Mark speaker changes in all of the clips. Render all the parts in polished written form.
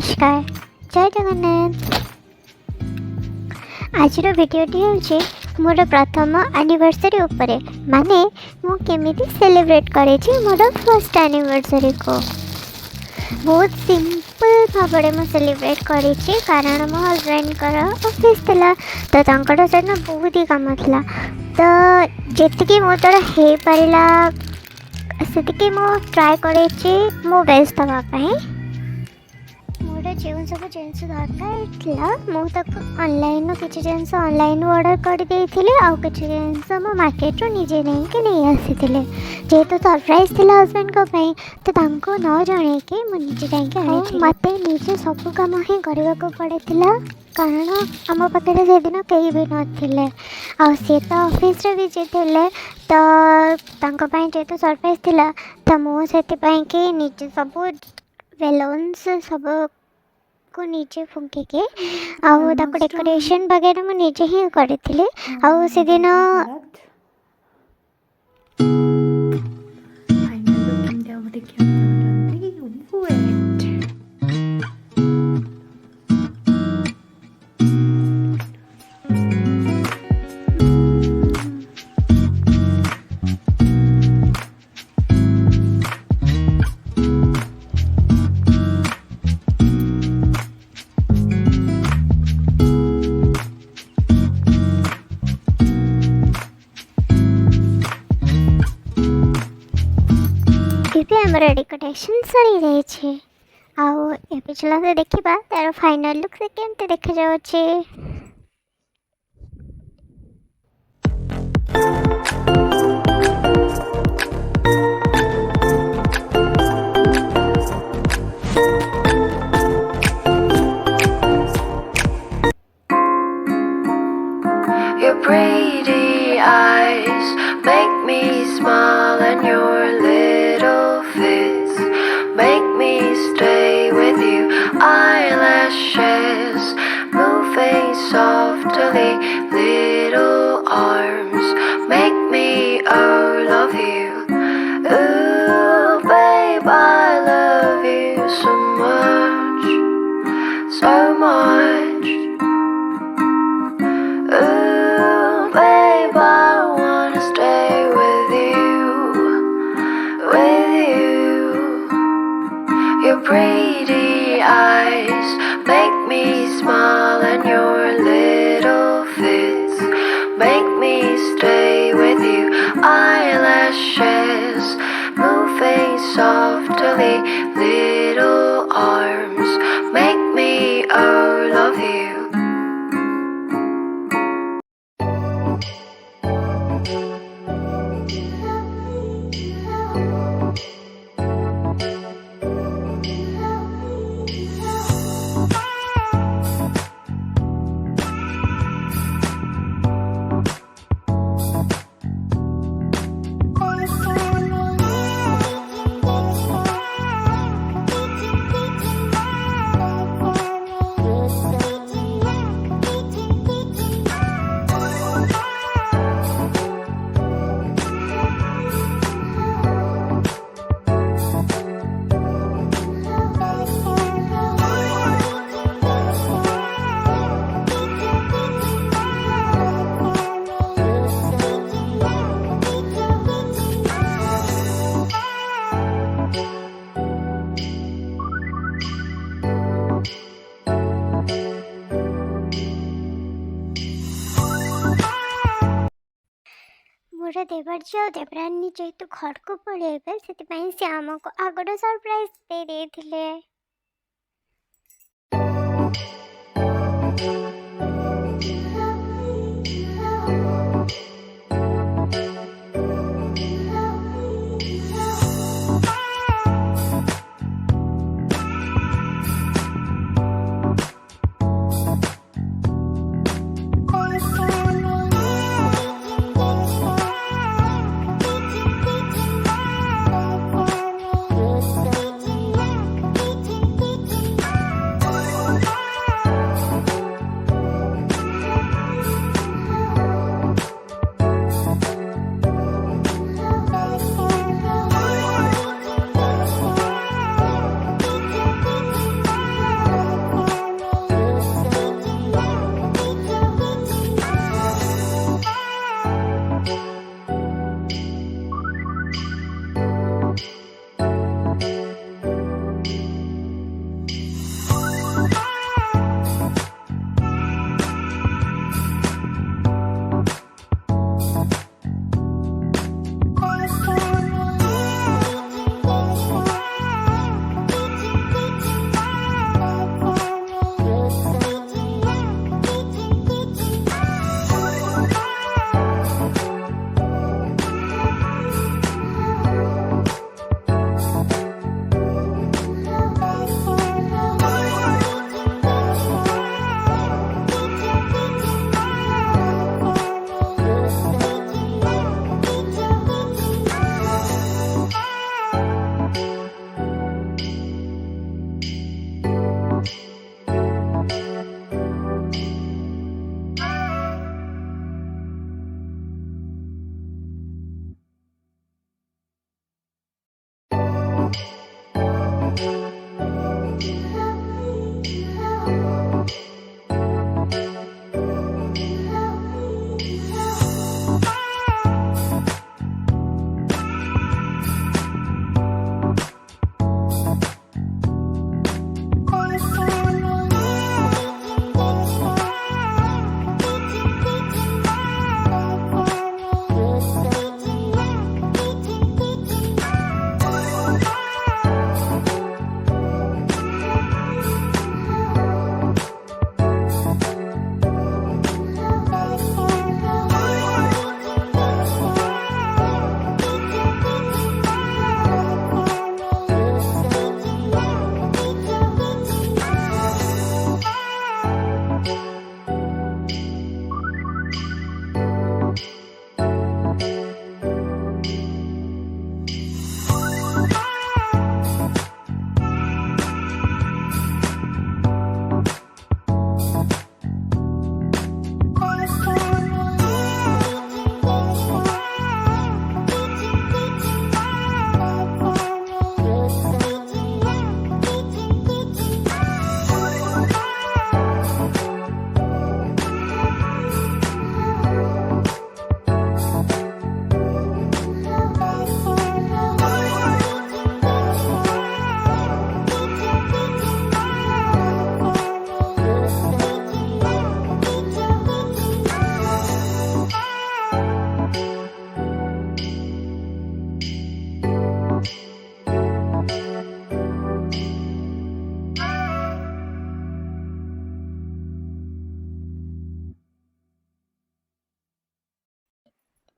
Speaker 1: नमस्कार जय जगन्नाथ। आज भिडियोटी हूँ मोर प्रथम एनिवर्सरी उपरे माने मु केमिति सेलिब्रेट करे मोर फर्स्ट एनिवर्सरी को बहुत सिंपल भाव में सेलिब्रेट करी कारण मो हजबैंड ऑफिस थिला तो तांकर से बहुत ही काम था तो जी मो द्वारा हो पारा से मो ट्राए करे मो बेस्ट दवापाई मोर जो सब जिनस दरकार मुझे ऑनलाइन किसी जिनस ऑनलाइन ऑर्डर कर आउ किसी जिनस मो मार्केट रू निजे नहीं आसी जेहेतु सरप्राइज थी हजबैंड तो न जन के मुझे जाकि मत निजे सब कम ही करने को पड़े कारण आम पाखे से दिन कहीं भी नथिले सी तो ऑफिस रे बिजी थे तो जेहेतु सरप्राइज थी तो मुझे कि निजे सब बेलून्स सब को नीचे फुंकिके आउ डेकोरेशन वगैरह मैं निजे ही करी आउ से दिन आमर डेकोरेशन सरी जाइए आउ ए पिछला से देखा तार फाइनल लुक से केमती देखा जाउछे।
Speaker 2: Your pretty eyes make me smile and your little face make me stay with you. Eyelashes moving softly, little arms make me love you. Ooh, babe, I love you so much, so much. Ooh, babe, I wanna stay with you, with you. Your pretty eyes make me smile and your little face make me stay with you. Eyelashes moving softly, little arms make me love you.
Speaker 1: मोर देवर्जी और देवरानी जेहेतु घर को पलैबे से आमको आगो surprise दे देथिले।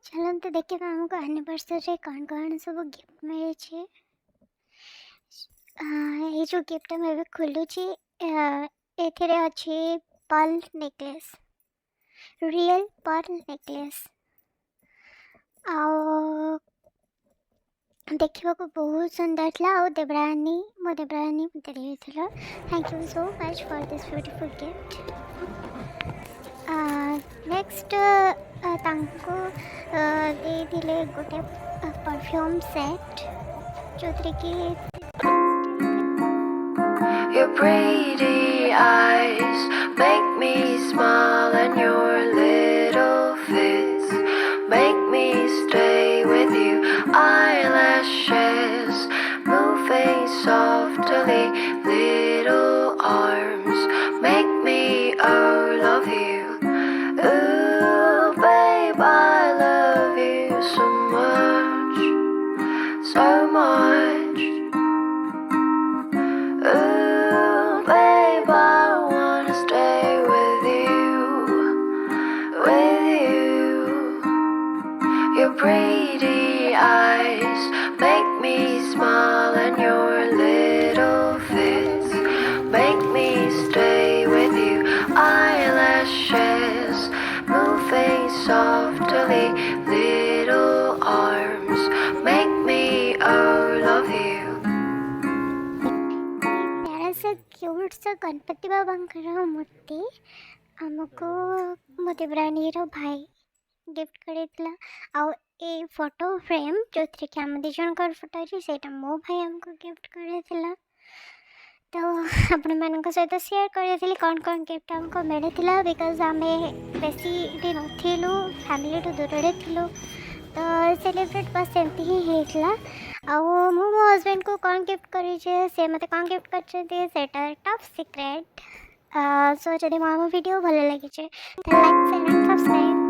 Speaker 1: चलते देखिए आमको एनिवर्सरी कौन कौन सब गिफ्ट मिले। ये जो गिफ्ट मैं खोलुची एथिरे अच्छी Perl necklace, real Perl necklace आओ देखा बहुत सुंदर था। और देवरानी मो देवरानी मत देता। Thank you so much for this beautiful gift. Next देते गोटे परफ्यूम सेट जो कि
Speaker 2: Your pretty eyes make me smile, and your little fits make me stay with you. Eyelashes moving softly, little arms make me love you. Ooh, babe, I love you so much, so much. Ooh, babe, I wanna stay with you, with you. Your pretty eyes make me smile, and your little fits make me stay with you. Eyelashes moving softly, little arms make me love you.
Speaker 1: प्यारा सा cute सा गणपति बाबा मूर्ति आमको मो देवरानी भाई gift कर ए photo frame जो कि आम दिज फोटो अच्छे से मो भाई आमको गिफ्ट कर। तो आपण मान सहित सेयार करी कौन कौन गिफ्ट आमको मिलता बिकज आम बेसी ये नथिलु फैमिली टू दूर थिलु। तो सेलिब्रेट बस एमती ही होता। आउ मो हजबैंड को कौन गिफ्ट करी से मत कौन गिफ्ट कर टॉप सीक्रेट। सो जदि मो वीडियो भल लगी तो लाइक शेयर एंड सब्सक्राइब।